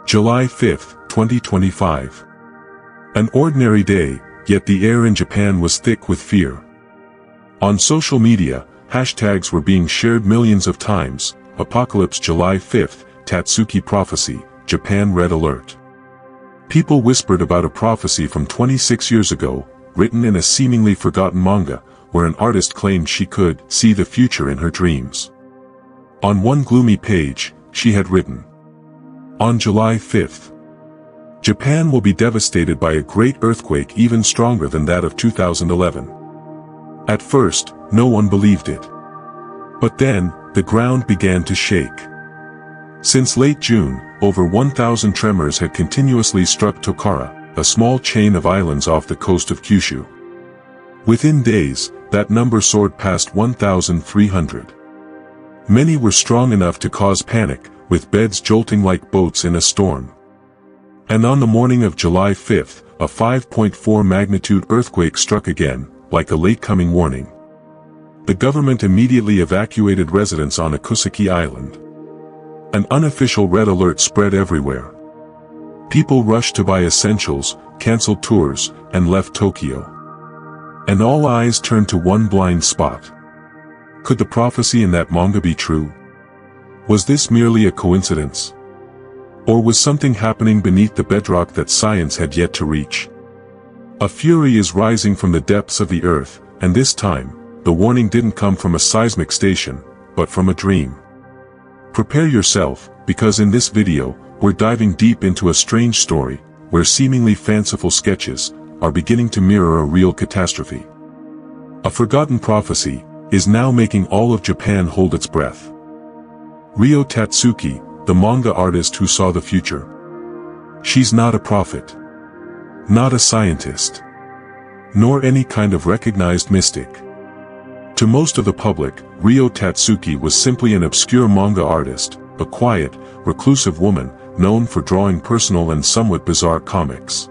July 5, 2025. An ordinary day, yet the air in Japan was thick with fear. On social media, hashtags were being shared millions of times: Apocalypse July 5, Tatsuki Prophecy, Japan Red Alert. People whispered about a prophecy from 26 years ago, written in a seemingly forgotten manga, where an artist claimed she could see the future in her dreams. On one gloomy page, she had written, "On July 5th, Japan will be devastated by a great earthquake even stronger than that of 2011. At first, no one believed it. But then, the ground began to shake. Since late June, over 1,000 tremors had continuously struck Tokara, a small chain of islands off the coast of Kyushu. Within days, that number soared past 1,300. Many were strong enough to cause panic, with beds jolting like boats in a storm. And on the morning of July 5th, a 5.4 magnitude earthquake struck again, like a late-coming warning. The government immediately evacuated residents on Akusaki Island. An unofficial red alert spread everywhere. People rushed to buy essentials, canceled tours, and left Tokyo. And all eyes turned to one blind spot. Could the prophecy in that manga be true? Was this merely a coincidence? Or was something happening beneath the bedrock that science had yet to reach? A fury is rising from the depths of the earth, and this time, the warning didn't come from a seismic station, but from a dream. Prepare yourself, because in this video, we're diving deep into a strange story, where seemingly fanciful sketches are beginning to mirror a real catastrophe. A forgotten prophecy is now making all of Japan hold its breath. Ryo Tatsuki, the manga artist who saw the future. She's not a prophet. Not a scientist. Nor any kind of recognized mystic. To most of the public, Ryo Tatsuki was simply an obscure manga artist, a quiet, reclusive woman, known for drawing personal and somewhat bizarre comics.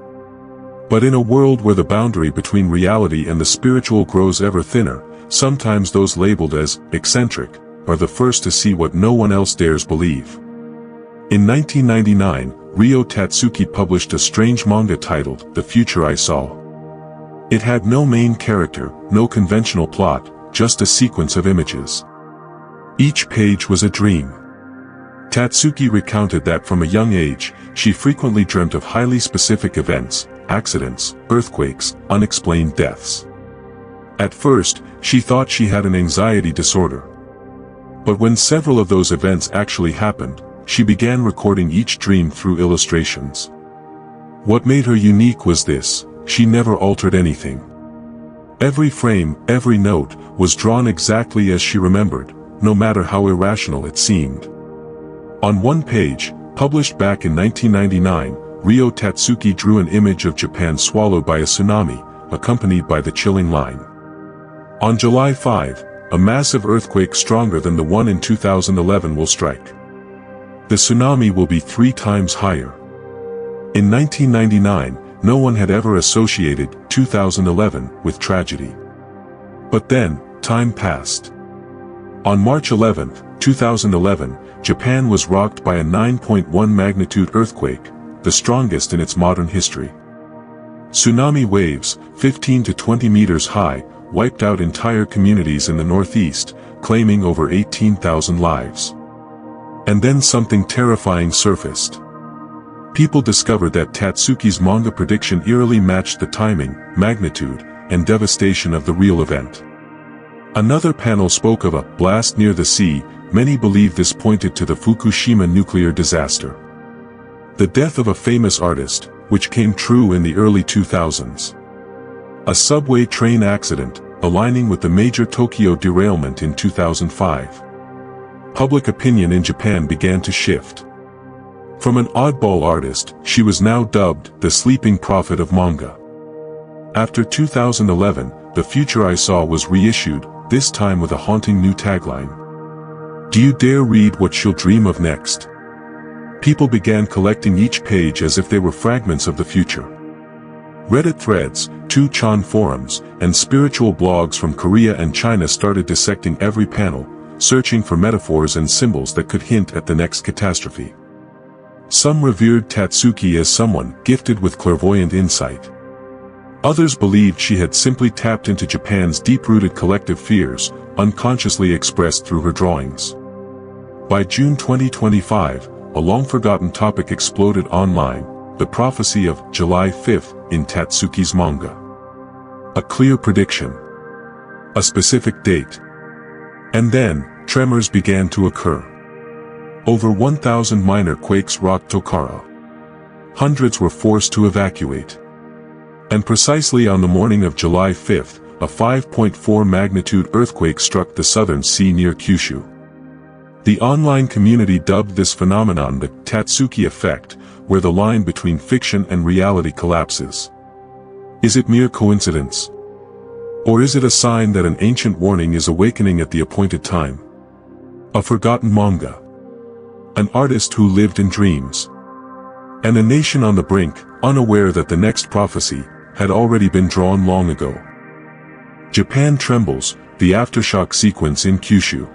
But in a world where the boundary between reality and the spiritual grows ever thinner, sometimes those labeled as eccentric are the first to see what no one else dares believe. In 1999, Ryo Tatsuki published a strange manga titled The Future I Saw. It had no main character, no conventional plot, just a sequence of images. Each page was a dream. Tatsuki recounted that from a young age, she frequently dreamt of highly specific events, accidents, earthquakes, unexplained deaths. At first, she thought she had an anxiety disorder. But when several of those events actually happened, she began recording each dream through illustrations. What made her unique was this: she never altered anything. Every frame, every note, was drawn exactly as she remembered, no matter how irrational it seemed. On one page, published back in 1999, Ryo Tatsuki drew an image of Japan swallowed by a tsunami, accompanied by the chilling line, "On July 5, a massive earthquake stronger than the one in 2011 will strike. The tsunami will be 3 times higher." In 1999, no one had ever associated 2011 with tragedy. But then, time passed. On March 11, 2011, Japan was rocked by a 9.1 magnitude earthquake, the strongest in its modern history. Tsunami waves, 15 to 20 meters high, wiped out entire communities in the northeast, claiming over 18,000 lives. And then something terrifying surfaced. People discovered that Tatsuki's manga prediction eerily matched the timing, magnitude, and devastation of the real event. Another panel spoke of a blast near the sea. Many believe this pointed to the Fukushima nuclear disaster. The death of a famous artist, which came true in the early 2000s. A subway train accident, aligning with the major Tokyo derailment in 2005. Public opinion in Japan began to shift. From an oddball artist, she was now dubbed the sleeping prophet of manga. After 2011, The Future I Saw was reissued, this time with a haunting new tagline. "Do you dare read what she'll dream of next?" People began collecting each page as if they were fragments of the future. Reddit threads, 2chan forums, and spiritual blogs from Korea and China started dissecting every panel, searching for metaphors and symbols that could hint at the next catastrophe. Some revered Tatsuki as someone gifted with clairvoyant insight. Others believed she had simply tapped into Japan's deep-rooted collective fears, unconsciously expressed through her drawings. By June 2025, a long-forgotten topic exploded online, the prophecy of July 5th in Tatsuki's manga. A clear prediction. A specific date. And then, tremors began to occur. Over 1,000 minor quakes rocked Tokara. Hundreds were forced to evacuate. And precisely on the morning of July 5th, a 5.4 magnitude earthquake struck the southern sea near Kyushu. The online community dubbed this phenomenon the Tatsuki effect, where the line between fiction and reality collapses. Is it mere coincidence? Or is it a sign that an ancient warning is awakening at the appointed time? A forgotten manga. An artist who lived in dreams. And a nation on the brink, unaware that the next prophecy had already been drawn long ago. Japan trembles, the aftershock sequence in Kyushu.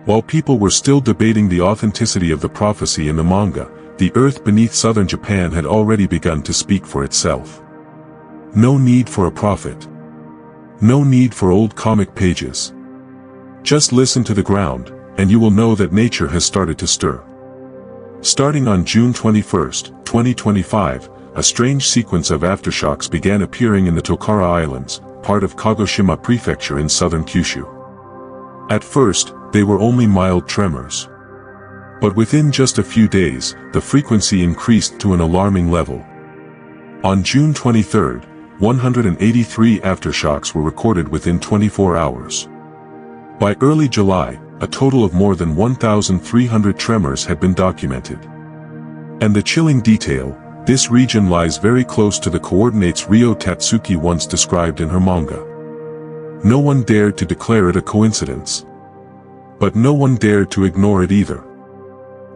While people were still debating the authenticity of the prophecy in the manga, the earth beneath southern Japan had already begun to speak for itself. No need for a prophet. No need for old comic pages. Just listen to the ground, and you will know that nature has started to stir. Starting on June 21, 2025, a strange sequence of aftershocks began appearing in the Tokara Islands, part of Kagoshima Prefecture in southern Kyushu. At first, they were only mild tremors. But within just a few days, the frequency increased to an alarming level. On June 23, 183 aftershocks were recorded within 24 hours. By early July, a total of more than 1,300 tremors had been documented. And the chilling detail, this region lies very close to the coordinates Ryo Tatsuki once described in her manga. No one dared to declare it a coincidence. But no one dared to ignore it either.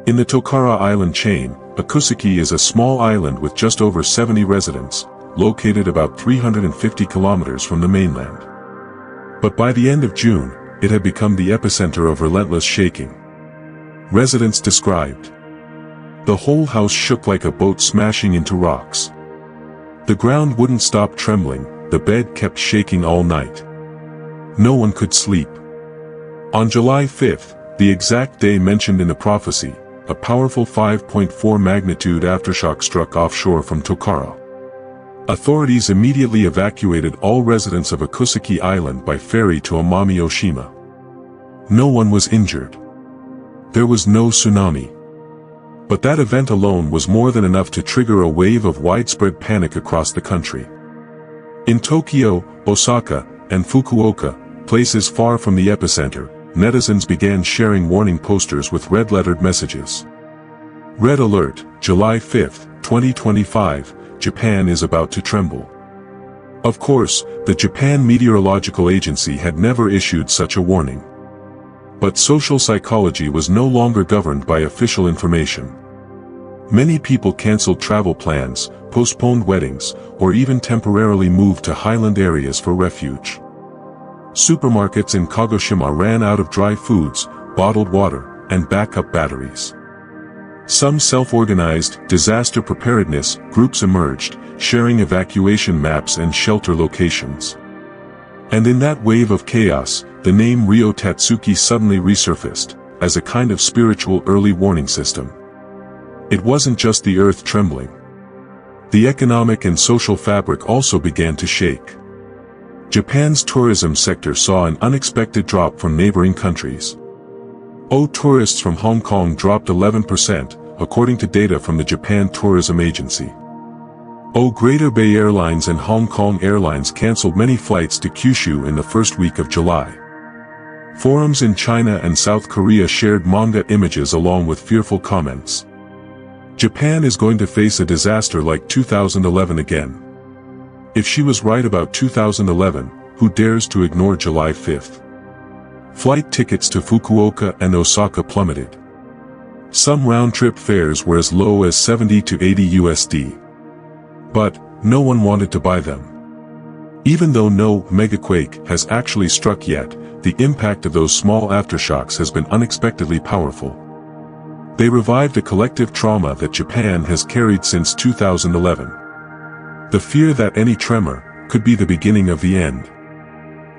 In the Tokara Island chain, Akusuki is a small island with just over 70 residents, located about 350 kilometers from the mainland. But by the end of June, it had become the epicenter of relentless shaking. Residents described. The whole house shook like a boat smashing into rocks. The ground wouldn't stop trembling, the bed kept shaking all night. No one could sleep. On July 5th, the exact day mentioned in the prophecy, a powerful 5.4 magnitude aftershock struck offshore from Tokara. Authorities immediately evacuated all residents of Akusuki Island by ferry to Amami Oshima. No one was injured. There was no tsunami. But that event alone was more than enough to trigger a wave of widespread panic across the country. In Tokyo, Osaka, and Fukuoka, places far from the epicenter, netizens began sharing warning posters with red-lettered messages. Red Alert, July 5, 2025, Japan is about to tremble. Of course, the Japan Meteorological Agency had never issued such a warning. But social psychology was no longer governed by official information. Many people canceled travel plans, postponed weddings, or even temporarily moved to highland areas for refuge. Supermarkets in Kagoshima ran out of dry foods, bottled water, and backup batteries. Some self-organized, disaster preparedness groups emerged, sharing evacuation maps and shelter locations. And in that wave of chaos, the name Ryo Tatsuki suddenly resurfaced, as a kind of spiritual early warning system. It wasn't just the earth trembling. The economic and social fabric also began to shake. Japan's tourism sector saw an unexpected drop from neighboring countries. Tourists from Hong Kong dropped 11%, according to data from the Japan Tourism Agency. Greater Bay Airlines and Hong Kong Airlines cancelled many flights to Kyushu in the first week of July. Forums in China and South Korea shared manga images along with fearful comments. Japan is going to face a disaster like 2011 again. If she was right about 2011, who dares to ignore July 5th? Flight tickets to Fukuoka and Osaka plummeted. Some round-trip fares were as low as 70 to 80 USD. But no one wanted to buy them. Even though no megaquake has actually struck yet, the impact of those small aftershocks has been unexpectedly powerful. They revived a collective trauma that Japan has carried since 2011. The fear that any tremor could be the beginning of the end.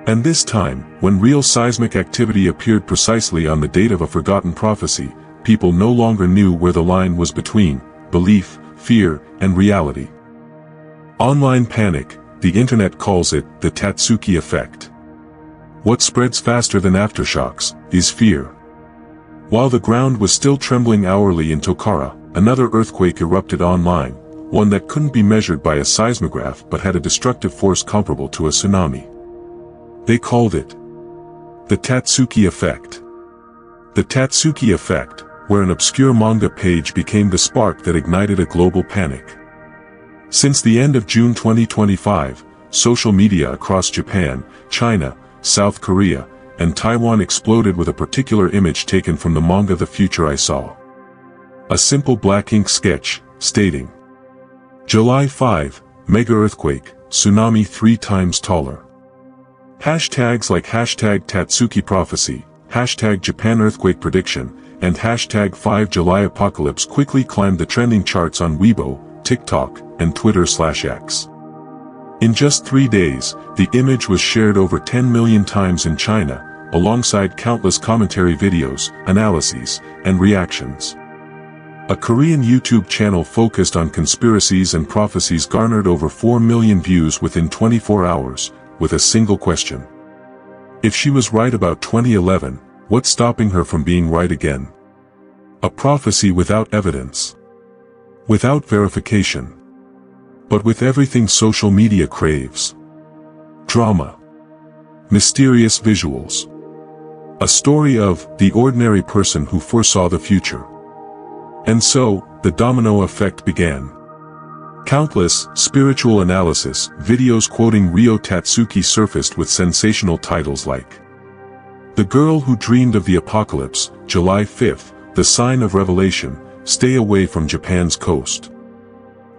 And this time, when real seismic activity appeared precisely on the date of a forgotten prophecy, people no longer knew where the line was between belief, fear, and reality. Online panic, the internet calls it the Tatsuki effect. What spreads faster than aftershocks is fear. While the ground was still trembling hourly in Tokara, another earthquake erupted online, one that couldn't be measured by a seismograph but had a destructive force comparable to a tsunami. They called it the Tatsuki effect. The Tatsuki effect, where an obscure manga page became the spark that ignited a global panic. Since the end of June 2025, social media across Japan, China, South Korea, and Taiwan exploded with a particular image taken from the manga The Future I Saw. A simple black ink sketch, stating, July 5, mega earthquake, tsunami 3 times taller. Hashtags like hashtag Tatsuki prophecy, hashtag Japan earthquake prediction, and hashtag 5 July apocalypse quickly climbed the trending charts on Weibo, TikTok, and Twitter/X. In just 3 days, the image was shared over 10 million times in China, alongside countless commentary videos, analyses, and reactions. A Korean YouTube channel focused on conspiracies and prophecies garnered over 4 million views within 24 hours, with a single question. If she was right about 2011, what's stopping her from being right again? A prophecy without evidence. Without verification. But with everything social media craves. Drama. Mysterious visuals. A story of the ordinary person who foresaw the future. And so, the domino effect began. Countless spiritual analysis videos quoting Ryo Tatsuki surfaced with sensational titles like The Girl Who Dreamed of the Apocalypse, July 5th, The Sign of Revelation, Stay Away from Japan's Coast.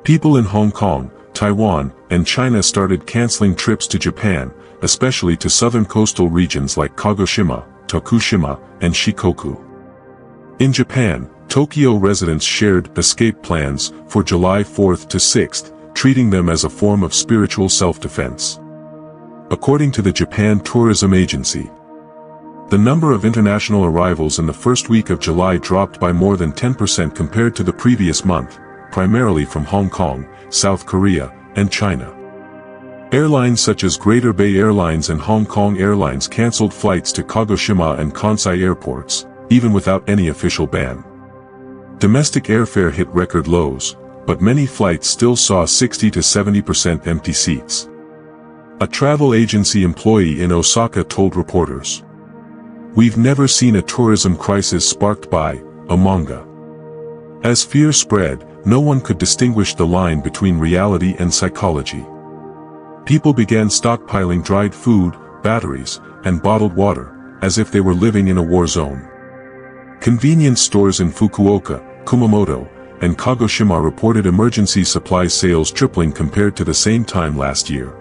People in Hong Kong, Taiwan, and China started canceling trips to Japan, especially to southern coastal regions like Kagoshima, Tokushima, and Shikoku. In Japan, Tokyo residents shared escape plans for July 4th to 6th, treating them as a form of spiritual self-defense. According to the Japan Tourism Agency, the number of international arrivals in the first week of July dropped by more than 10% compared to the previous month, primarily from Hong Kong, South Korea, and China. Airlines such as Greater Bay Airlines and Hong Kong Airlines cancelled flights to Kagoshima and Kansai airports, even without any official ban. Domestic airfare hit record lows, but many flights still saw 60 to 70% empty seats. A travel agency employee in Osaka told reporters, "We've never seen a tourism crisis sparked by a manga." As fear spread, no one could distinguish the line between reality and psychology. People began stockpiling dried food, batteries, and bottled water, as if they were living in a war zone. Convenience stores in Fukuoka, Kumamoto, and Kagoshima reported emergency supply sales tripling compared to the same time last year.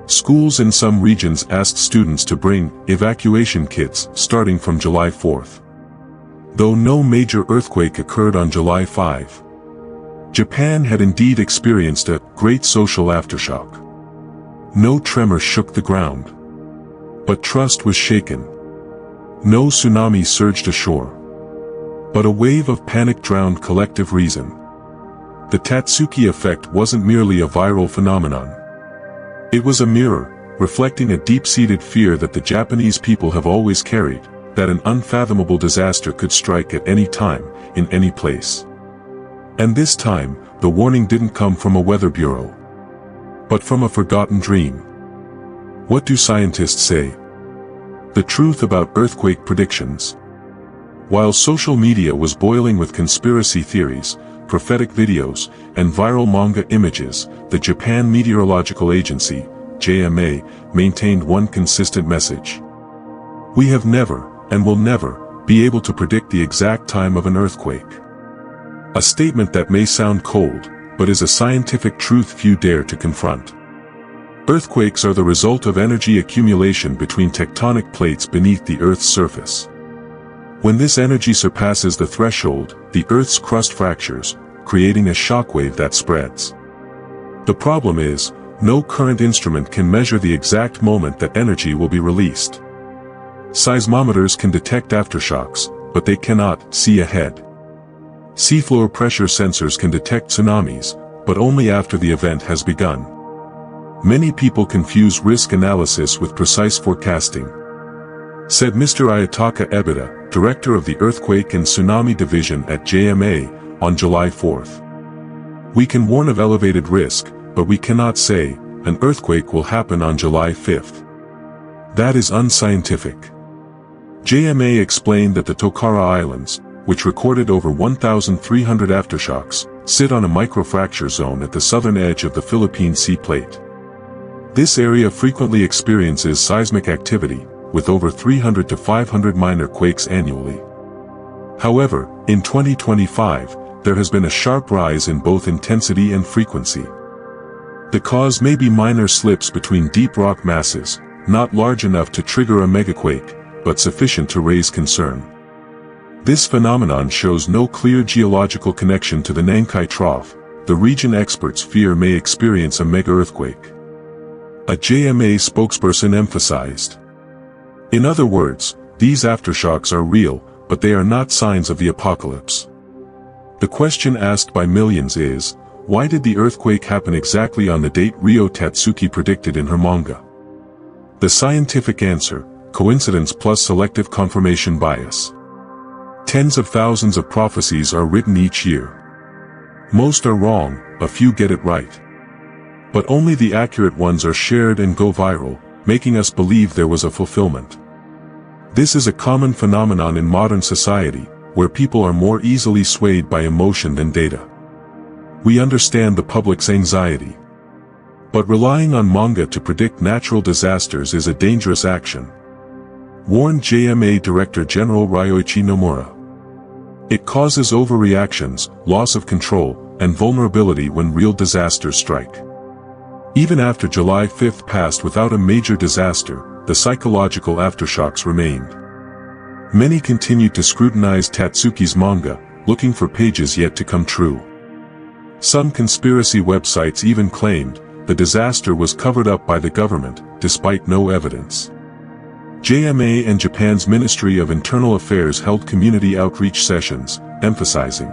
Schools in some regions asked students to bring evacuation kits starting from July 4th. Though no major earthquake occurred on July 5, Japan had indeed experienced a great social aftershock. No tremor shook the ground. But trust was shaken. No tsunami surged ashore. But a wave of panic drowned collective reason. The Tatsuki effect wasn't merely a viral phenomenon. It was a mirror, reflecting a deep-seated fear that the Japanese people have always carried, that an unfathomable disaster could strike at any time, in any place. And this time, the warning didn't come from a weather bureau, but from a forgotten dream. What do scientists say? The truth about earthquake predictions. While social media was boiling with conspiracy theories, prophetic videos, and viral manga images, the Japan Meteorological Agency, JMA, maintained one consistent message. We have never, and will never, be able to predict the exact time of an earthquake. A statement that may sound cold, but is a scientific truth few dare to confront. Earthquakes are the result of energy accumulation between tectonic plates beneath the Earth's surface. When this energy surpasses the threshold, the Earth's crust fractures, creating a shockwave that spreads. The problem is, no current instrument can measure the exact moment that energy will be released. Seismometers can detect aftershocks, but they cannot see ahead. Seafloor pressure sensors can detect tsunamis, but only after the event has begun. Many people confuse risk analysis with precise forecasting, said Mr. Ayataka Ebita, director of the Earthquake and Tsunami Division at JMA, on July 4th. We can warn of elevated risk, but we cannot say, an earthquake will happen on July 5th. That is unscientific. JMA explained that the Tokara Islands, which recorded over 1,300 aftershocks, sit on a microfracture zone at the southern edge of the Philippine Sea Plate. This area frequently experiences seismic activity, with over 300 to 500 minor quakes annually. However, in 2025, there has been a sharp rise in both intensity and frequency. The cause may be minor slips between deep rock masses, not large enough to trigger a megaquake, but sufficient to raise concern. This phenomenon shows no clear geological connection to the Nankai Trough. The region experts fear may experience a mega-earthquake. A JMA spokesperson emphasized. In other words, these aftershocks are real, but they are not signs of the apocalypse. The question asked by millions is, why did the earthquake happen exactly on the date Ryo Tatsuki predicted in her manga? The scientific answer, coincidence plus selective confirmation bias. Tens of thousands of prophecies are written each year. Most are wrong, a few get it right. But only the accurate ones are shared and go viral, making us believe there was a fulfillment. This is a common phenomenon in modern society, where people are more easily swayed by emotion than data. We understand the public's anxiety. But relying on manga to predict natural disasters is a dangerous action, warned JMA Director General Ryoichi Nomura. It causes overreactions, loss of control, and vulnerability when real disasters strike. Even after July 5th passed without a major disaster, the psychological aftershocks remained. Many continued to scrutinize Tatsuki's manga, looking for pages yet to come true. Some conspiracy websites even claimed the disaster was covered up by the government, despite no evidence. JMA and Japan's Ministry of Internal Affairs held community outreach sessions, emphasizing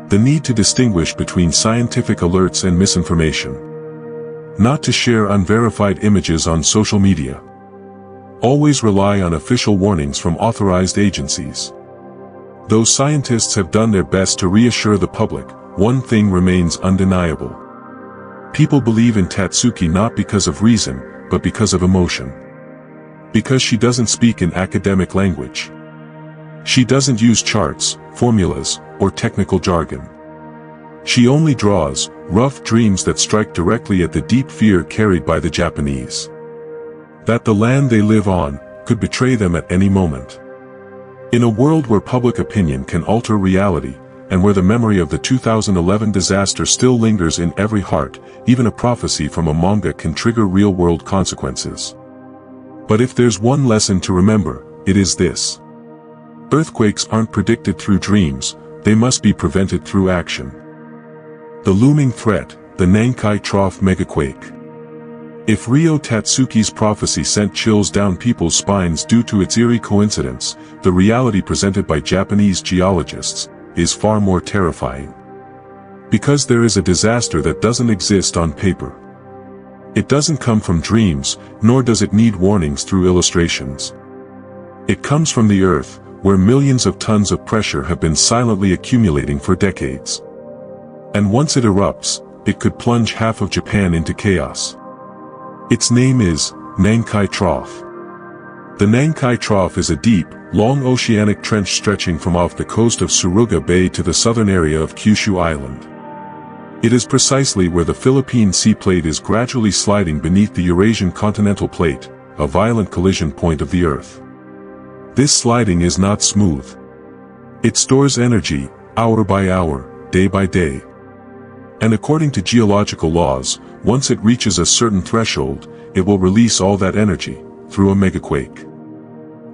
the need to distinguish between scientific alerts and misinformation. Not to share unverified images on social media. Always rely on official warnings from authorized agencies. Though scientists have done their best to reassure the public, one thing remains undeniable. People believe in Tatsuki not because of reason, but because of emotion. Because she doesn't speak in academic language. She doesn't use charts, formulas, or technical jargon. She only draws rough dreams that strike directly at the deep fear carried by the Japanese. That the land they live on could betray them at any moment. In a world where public opinion can alter reality, and where the memory of the 2011 disaster still lingers in every heart, even a prophecy from a manga can trigger real-world consequences. But if there's one lesson to remember, it is this. Earthquakes aren't predicted through dreams, they must be prevented through action. The looming threat, the Nankai Trough megaquake. If Ryo Tatsuki's prophecy sent chills down people's spines due to its eerie coincidence, the reality presented by Japanese geologists is far more terrifying. Because there is a disaster that doesn't exist on paper. It doesn't come from dreams, nor does it need warnings through illustrations. It comes from the earth, where millions of tons of pressure have been silently accumulating for decades. And once it erupts, it could plunge half of Japan into chaos. Its name is Nankai Trough. The Nankai Trough is a deep, long oceanic trench stretching from off the coast of Suruga Bay to the southern area of Kyushu Island. It is precisely where the Philippine Sea Plate is gradually sliding beneath the Eurasian continental plate, a violent collision point of the Earth. This sliding is not smooth. It stores energy, hour by hour, day by day. And according to geological laws, once it reaches a certain threshold, it will release all that energy, through a megaquake.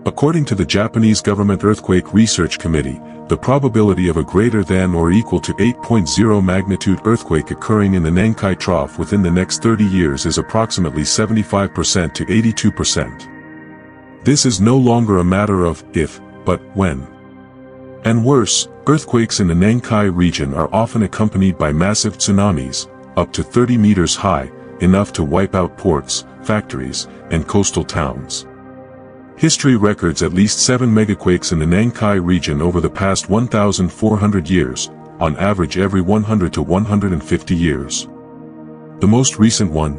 According to the Japanese Government Earthquake Research Committee, the probability of a greater than or equal to 8.0 magnitude earthquake occurring in the Nankai Trough within the next 30 years is approximately 75% to 82%. This is no longer a matter of if, but when. And worse, earthquakes in the Nankai region are often accompanied by massive tsunamis, up to 30 meters high, enough to wipe out ports, factories, and coastal towns. History records at least 7 megaquakes in the Nankai region over the past 1,400 years, on average every 100 to 150 years. The most recent one?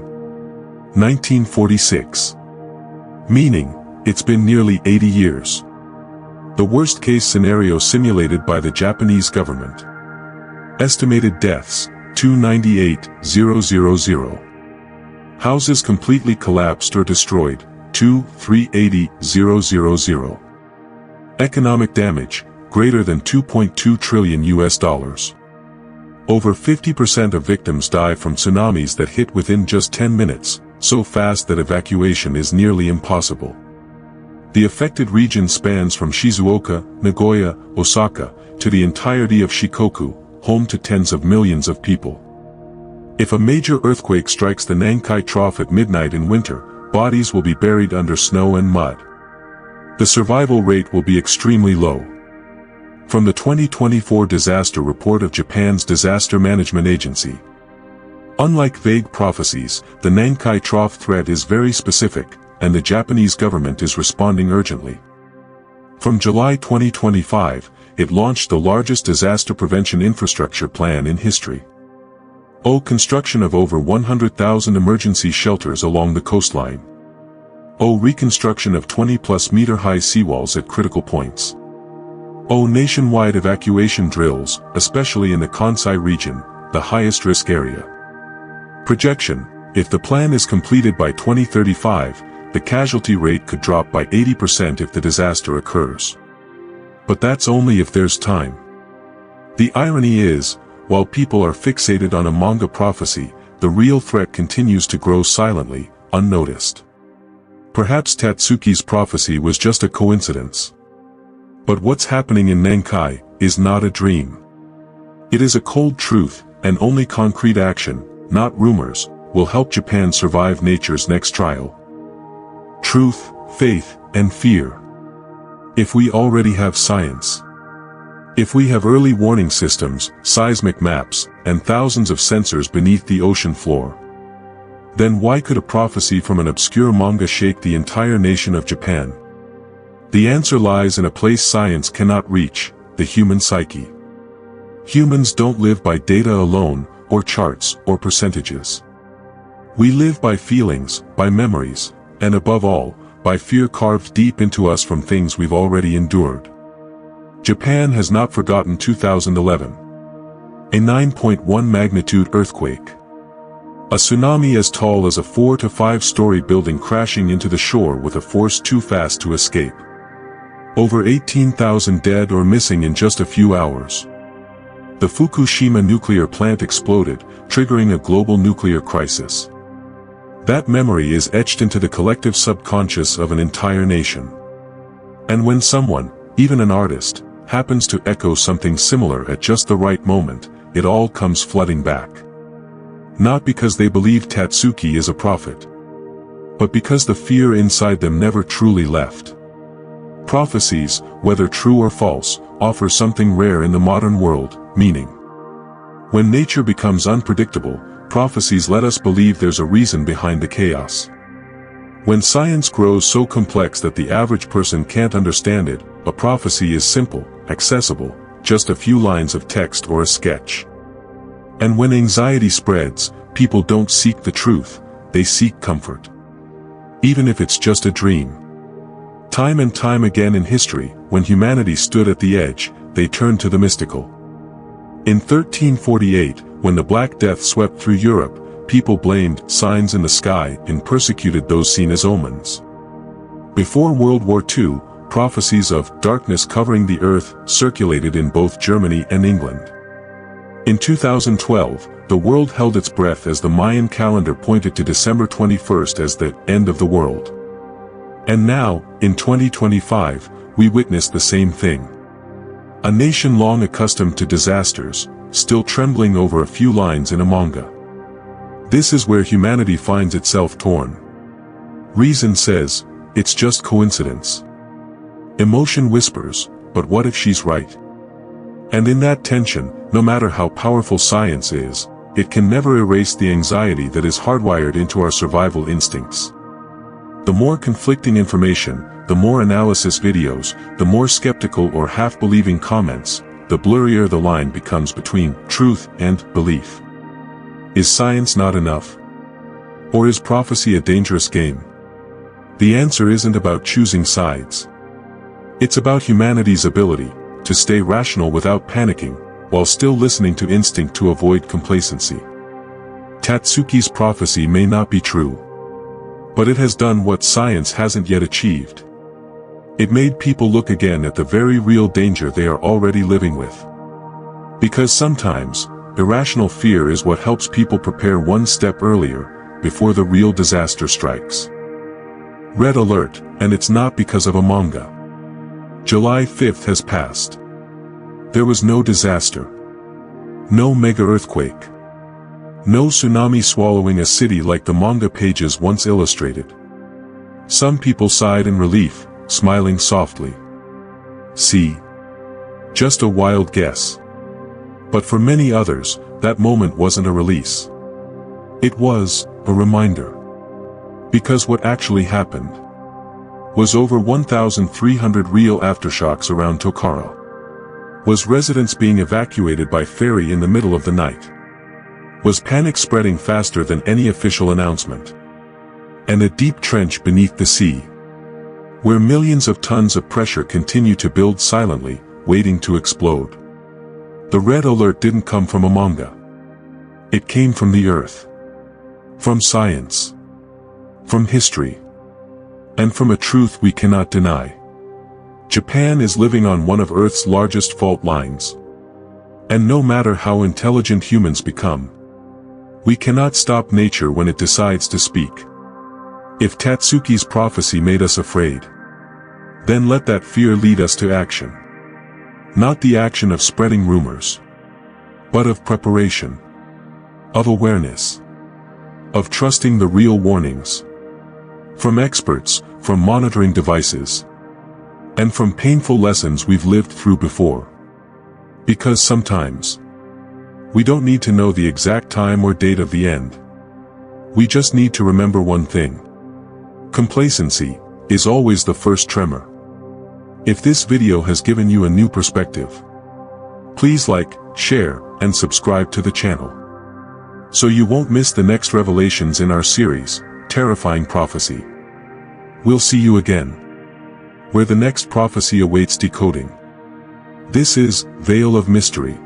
1946. Meaning, it's been nearly 80 years. The worst-case scenario simulated by the Japanese government. Estimated deaths, 298,000. Houses completely collapsed or destroyed, 2,380,000. Economic damage, greater than 2.2 trillion US dollars. Over 50% of victims die from tsunamis that hit within just 10 minutes, so fast that evacuation is nearly impossible. The affected region spans from Shizuoka, Nagoya, Osaka, to the entirety of Shikoku, home to tens of millions of people. If a major earthquake strikes the Nankai Trough at midnight in winter, bodies will be buried under snow and mud. The survival rate will be extremely low. From the 2024 disaster report of Japan's Disaster Management Agency. Unlike vague prophecies, the Nankai Trough threat is very specific, and the Japanese government is responding urgently. From July 2025, it launched the largest disaster prevention infrastructure plan in history. Construction of over 100,000 emergency shelters along the coastline. Reconstruction of 20+ meter high seawalls at critical points. Nationwide evacuation drills, especially in the Kansai region, the highest risk area. Projection: if the plan is completed by 2035, the casualty rate could drop by 80% if the disaster occurs. But that's only if there's time. The irony is, while people are fixated on a manga prophecy, the real threat continues to grow silently, unnoticed. Perhaps Tatsuki's prophecy was just a coincidence. But what's happening in Nankai is not a dream. It is a cold truth, and only concrete action, not rumors, will help Japan survive nature's next trial. Truth, faith, and fear. If we already have science. If we have early warning systems, seismic maps, and thousands of sensors beneath the ocean floor, then why could a prophecy from an obscure manga shake the entire nation of Japan? The answer lies in a place science cannot reach, the human psyche. Humans don't live by data alone, or charts, or percentages. We live by feelings, by memories, and above all, by fear carved deep into us from things we've already endured. Japan has not forgotten 2011. A 9.1 magnitude earthquake. A tsunami as tall as a 4 to 5 story building crashing into the shore with a force too fast to escape. Over 18,000 dead or missing in just a few hours. The Fukushima nuclear plant exploded, triggering a global nuclear crisis. That memory is etched into the collective subconscious of an entire nation. And when someone, even an artist, happens to echo something similar at just the right moment, it all comes flooding back. Not because they believe Tatsuki is a prophet, but because the fear inside them never truly left. Prophecies, whether true or false, offer something rare in the modern world, meaning. When nature becomes unpredictable, prophecies let us believe there's a reason behind the chaos. When science grows so complex that the average person can't understand it, a prophecy is simple, accessible, just a few lines of text or a sketch. And when anxiety spreads, people don't seek the truth, they seek comfort. Even if it's just a dream. Time and time again in history, when humanity stood at the edge, they turned to the mystical. In 1348, when the Black Death swept through Europe, people blamed signs in the sky and persecuted those seen as omens. Before World War II, prophecies of darkness covering the earth circulated in both Germany and England. In 2012, the world held its breath as the Mayan calendar pointed to December 21st as the end of the world. And now, in 2025, we witness the same thing. A nation long accustomed to disasters, still trembling over a few lines in a manga. This is where humanity finds itself torn. Reason says, it's just coincidence. Emotion whispers, but what if she's right? And in that tension, no matter how powerful science is, it can never erase the anxiety that is hardwired into our survival instincts. The more conflicting information, the more analysis videos, the more skeptical or half-believing comments, the blurrier the line becomes between truth and belief. Is science not enough? Or is prophecy a dangerous game? The answer isn't about choosing sides. It's about humanity's ability to stay rational without panicking, while still listening to instinct to avoid complacency. Tatsuki's prophecy may not be true, but it has done what science hasn't yet achieved. It made people look again at the very real danger they are already living with. Because sometimes, irrational fear is what helps people prepare one step earlier, before the real disaster strikes. Red alert, and it's not because of a manga. July 5th has passed. There was no disaster. No mega earthquake. No tsunami swallowing a city like the manga pages once illustrated. Some people sighed in relief, smiling softly. See? Just a wild guess. But for many others, that moment wasn't a release. It was a reminder. Because what actually happened was over 1,300 real aftershocks around Tokara. Was residents being evacuated by ferry in the middle of the night. Was panic spreading faster than any official announcement. And a deep trench beneath the sea, where millions of tons of pressure continue to build silently, waiting to explode. The red alert didn't come from a manga. It came from the earth. From science. From history. And from a truth we cannot deny. Japan is living on one of Earth's largest fault lines. And no matter how intelligent humans become, we cannot stop nature when it decides to speak. If Tatsuki's prophecy made us afraid, then let that fear lead us to action. Not the action of spreading rumors, but of preparation, of awareness, of trusting the real warnings. From experts, from monitoring devices, and from painful lessons we've lived through before. Because sometimes, we don't need to know the exact time or date of the end. We just need to remember one thing. Complacency is always the first tremor. If this video has given you a new perspective, please like, share, and subscribe to the channel, so you won't miss the next revelations in our series, Terrifying Prophecy. We'll see you again, where the next prophecy awaits decoding. This is Veil of Mystery.